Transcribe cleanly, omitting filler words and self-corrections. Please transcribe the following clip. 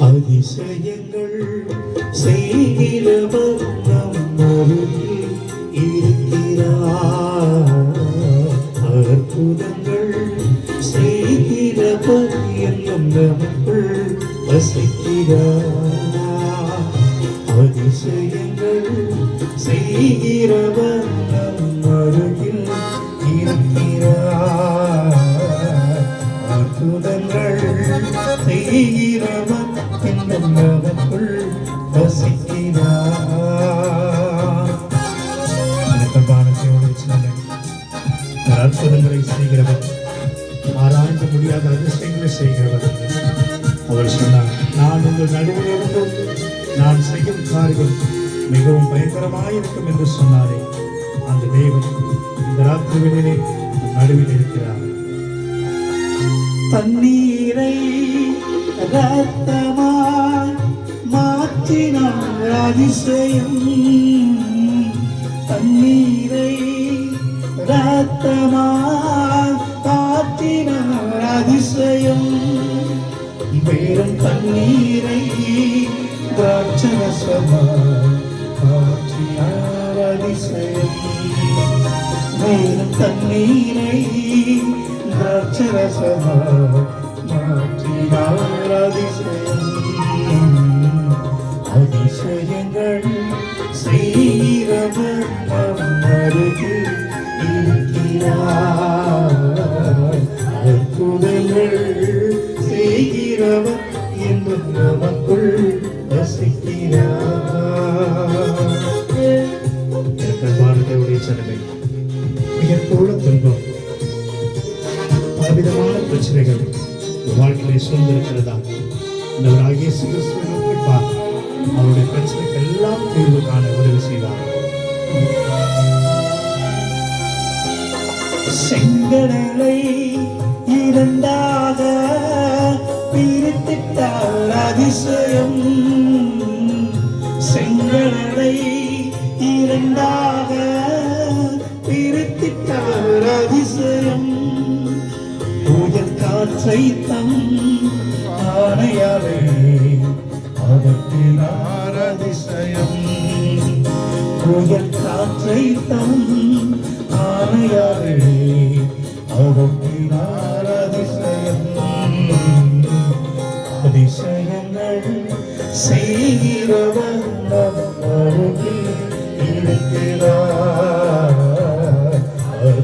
அதிசயங்கள் செய்கிறவர் நம் அருகில் இருக்கிறார். அற்புதங்கள் செய்கிறவர் என்னும் நமக்குள் வசிக்கிறார். அதிசயங்கள் செய்கிறவர் நம் அருகில் இருக்கிறார். அற்புதங்கள் செய்கிறவர் என்னும் நமக்குள் வசிக்கிறார். அற்புதங்களை செய்கிறவர், ஆராய்ந்து முடியாத அதிசயங்களை செய்கிறவர். அவர் சொன்னார், நான் உங்கள் நடுவில் இருந்து நான் செய்யும் காரியம் மிகவும் பயங்கரமாயிருக்கும் என்று சொன்னாரே, அந்த தேவன் இந்த ராத்திரிகளிலே நடுவில் இருக்கிறார். தண்ணீரை ரத்தமாய் மாற்றினார் அதிசயம். தண்ணீரை ரத்தமாய் மாற்றினார் அதிசயம். வெறும் தண்ணீரை திராட்சரசமாய் மாற்றினார் அதிசயம். வெறும் தண்ணீரை திராட்சரசமாய் மாற்றினார் அதிசயம். அதிசயங்கள் செய்கிறவர் நம் அருகில் இருக்கிறார். அற்புதங்கள் செய்கிறவர் என்றும் நமக்குள் வசிக்கிறார். பாரதியுடைய சனமே, மிகப்போல துன்பம், பலவிதமான பிரச்சனைகள் வாழ்க்கையை சூழ்ந்திருக்கிறதா? இந்த இயேசு கிறிஸ்துவை நோக்கி பார்த்து அவருடைய பிரச்சனைக்கு எல்லாம் தீர்வு காண உதவி செய்வார். செங்கடலை இரண்டாக பிரித்திட்டார் அதிசயம். செங்கடலை இரண்டாக பிரித்திட்டார் அதிசயம். புயல் காற்றை தம் ஆணையாலே அகற்றினார் அதிசயம். புயல் காற்றை தம் ஆணையாலே